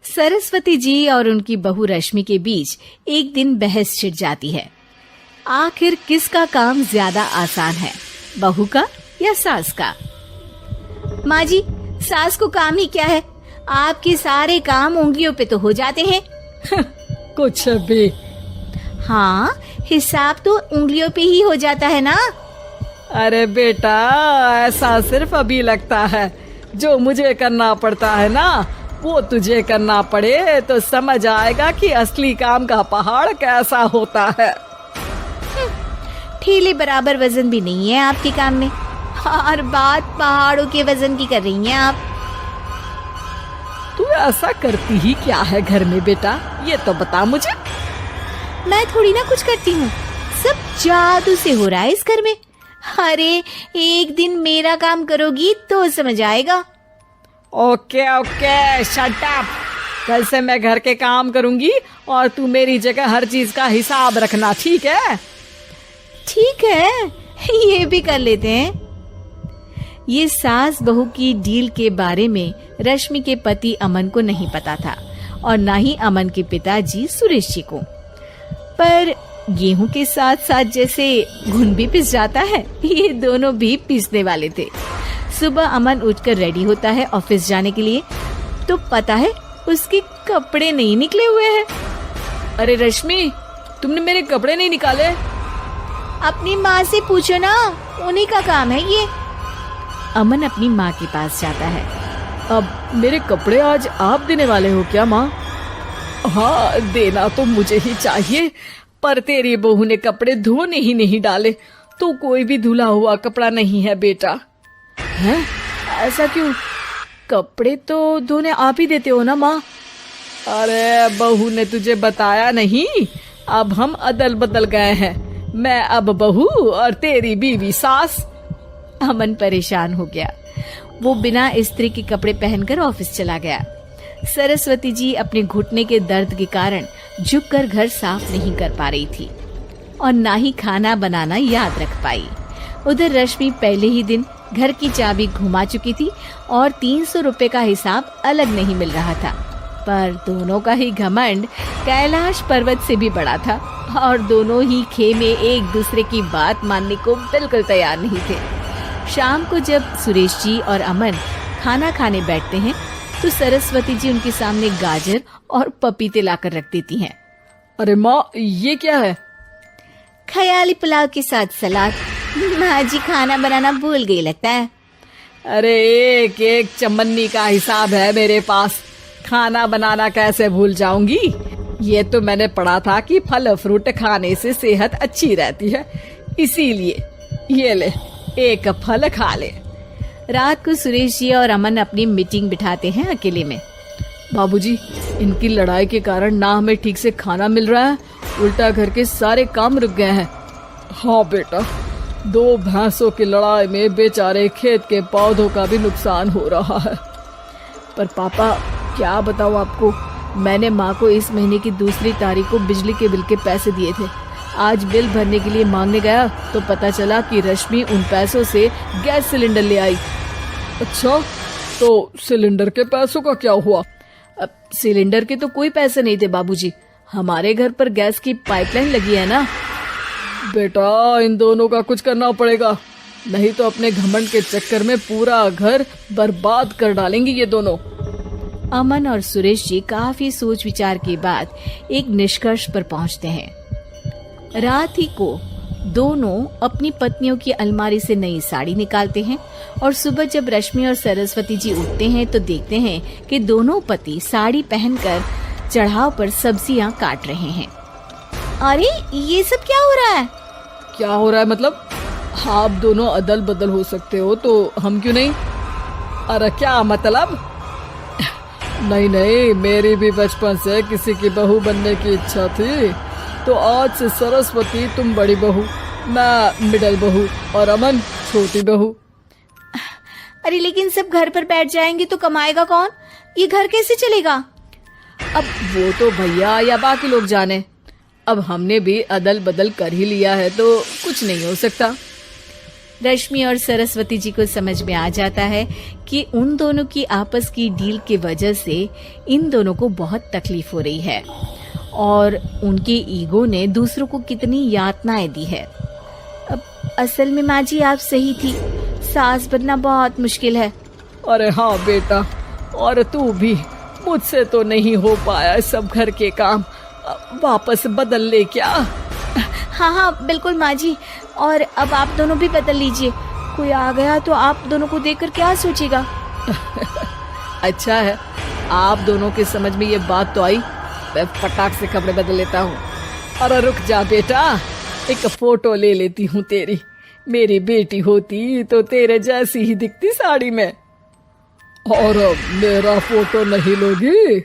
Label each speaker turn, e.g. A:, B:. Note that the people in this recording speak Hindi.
A: सरस्वती जी और उनकी बहू रश्मि के बीच एक दिन बहस छिड़ जाती है। आखिर किसका काम ज्यादा आसान है, बहू का या सास का? माँ जी, सास को काम ही क्या है, आपके सारे काम उंगलियों पे तो हो जाते हैं।
B: कुछ भी।
A: हाँ, हिसाब तो उंगलियों पे ही हो जाता है ना।
B: अरे बेटा, ऐसा सिर्फ अभी लगता है। जो मुझे करना पड़ता है ना, वो तुझे करना पड़े तो समझ आएगा कि असली काम का पहाड़ कैसा होता है।
A: ठेले बराबर वजन भी नहीं है आपके काम में, और बात पहाड़ों के वजन की कर रही हैं आप।
B: तू ऐसा करती ही क्या है घर में बेटा, ये तो बता मुझे।
A: मैं थोड़ी ना कुछ करती हूँ, सब जादू से हो रहा है इस घर में। अरे एक दिन मेरा काम करोगी तो समझ आएगा।
B: Okay okay, shut up. कल से मैं घर के काम करूंगी और तू मेरी जगह हर चीज का हिसाब रखना, ठीक है?
A: ठीक है, ये भी कर लेते हैं। ये सास बहू की डील के बारे में रश्मि के पति अमन को नहीं पता था और ना ही अमन के पिताजी सुरेश जी को। पर गेहूं के साथ साथ जैसे घुन भी पिस जाता है, ये दोनों भी पीसने वाले थे। सुबह अमन उठकर रेडी होता है ऑफिस जाने के लिए, तो पता है उसके कपड़े नहीं निकले हुए हैं।
B: अरे रश्मि, तुमने मेरे कपड़े नहीं निकाले?
A: अपनी माँ से पूछो ना, उन्हीं का काम है ये। अमन अपनी माँ के पास जाता है।
B: अब मेरे कपड़े आज आप देने वाले हो क्या माँ? हाँ, देना तो मुझे ही चाहिए, पर तेरी बहू ने कपड़े धोने ही नहीं डाले, तो कोई भी धुला हुआ कपड़ा नहीं है बेटा। हैं? ऐसा क्यों? कपड़े तो धोने आप ही देते हो ना माँ? अरे बहू ने तुझे बताया नहीं, अब हम अदल बदल गए हैं। मैं अब बहू और तेरी बीवी सास।
A: अमन परेशान हो गया। वो बिना इस्त्री के कपड़े पहनकर ऑफिस चला गया। सरस्वती जी अपने घुटने के दर्द के कारण झुककर घर साफ नहीं कर पा रही थी और ना ही खाना बनाना याद रख पाई। उधर रश्मि पहले ही दिन घर की चाबी घुमा चुकी थी और 300 रुपए का हिसाब अलग नहीं मिल रहा था। पर दोनों का ही घमंड कैलाश पर्वत से भी बड़ा था और दोनों ही खेमे एक दूसरे की बात मानने को बिल्कुल तैयार नहीं थे। शाम को जब सुरेश जी और अमन खाना खाने बैठते हैं तो सरस्वती जी उनके सामने गाजर और पपीते लाकर रख देती हैं।
B: अरे माँ, ये क्या है?
A: ख्याली पुलाव के साथ सलाद। माँ जी खाना बनाना भूल गई लगता है।
B: अरे एक एक चमन्नी का हिसाब है मेरे पास, खाना बनाना कैसे भूल जाऊंगी? ये तो मैंने पढ़ा था कि फल फ्रूट खाने से सेहत अच्छी रहती है, इसीलिए ये ले, एक फल खा ले।
A: रात को सुरेश जी और अमन अपनी मीटिंग बिठाते हैं अकेले में।
B: बाबूजी, इनकी लड़ाई के कारण ना हमें ठीक से खाना मिल रहा है, उल्टा घर के सारे काम रुक गए हैं। हाँ बेटा, 2 भैंसों की लड़ाई में बेचारे खेत के पौधों का भी नुकसान हो रहा है। पर पापा, क्या बताऊँ आपको, मैंने माँ को इस महीने की 2 तारीख को बिजली के बिल के पैसे दिए थे। आज बिल भरने के लिए मांगने गया तो पता चला कि रश्मि उन पैसों से गैस सिलेंडर ले आई। अच्छा, तो सिलेंडर के पैसों का क्या हुआ?
A: अब सिलेंडर के तो कोई पैसे नहीं थे बाबूजी, हमारे घर पर गैस की पाइपलाइन लगी है ना।
B: बेटा, इन दोनों का कुछ करना पड़ेगा, नहीं तो अपने घमंड के चक्कर में पूरा घर बर्बाद कर डालेंगी ये दोनों।
A: अमन और सुरेश जी काफी सोच विचार के बाद एक निष्कर्ष पर पहुंचते हैं। रात ही को दोनों अपनी पत्नियों की अलमारी से नई साड़ी निकालते हैं और सुबह जब रश्मि और सरस्वती जी उठते हैं तो देखते हैं कि दोनों पति साड़ी पहनकर चढ़ाव पर सब्जियां काट रहे हैं। अरे ये सब क्या हो रहा है?
B: क्या हो रहा है मतलब? आप दोनों अदल बदल हो सकते हो तो हम क्यों नहीं? अरे क्या मतलब? नहीं नहीं, मेरी भी बचपन से किसी की बहू बनने की इच्छा थी, तो आज से सरस्वती तुम बड़ी बहू, मैं मिडल बहू और अमन छोटी बहू।
A: अरे लेकिन सब घर पर बैठ जाएंगे तो कमाएगा कौन? ये घर कैसे चलेगा?
B: अब वो तो भैया या बाकी लोग जाने, अब हमने भी अदल बदल कर ही लिया है तो कुछ नहीं हो सकता।
A: रश्मि और सरस्वती जी को समझ में आ जाता है कि उन दोनों की आपस की डील की वजह से इन दोनों को बहुत तकलीफ हो रही है और उनके ईगो ने दूसरों को कितनी यातनाएं दी है। अब असल में माँ जी आप सही थी, सास बनना बहुत मुश्किल है।
B: अरे हाँ बेटा, और तू भी, मुझसे तो नहीं हो पाया सब घर के काम, वापस बदल ले क्या?
A: हाँ हाँ बिल्कुल माँ जी, और अब आप दोनों भी बदल लीजिए, कोई आ गया तो आप दोनों को देखकर क्या सोचेगा।
B: अच्छा है, आप दोनों के समझ में ये बात तो आई, मैं फटाक से कपड़े बदल लेता हूँ। अरे रुक जा बेटा, एक फोटो ले लेती हूँ तेरी, मेरी बेटी होती तो तेरे जैसी ही दिखती साड़ी में। और मेरा फोटो नहीं लोगी?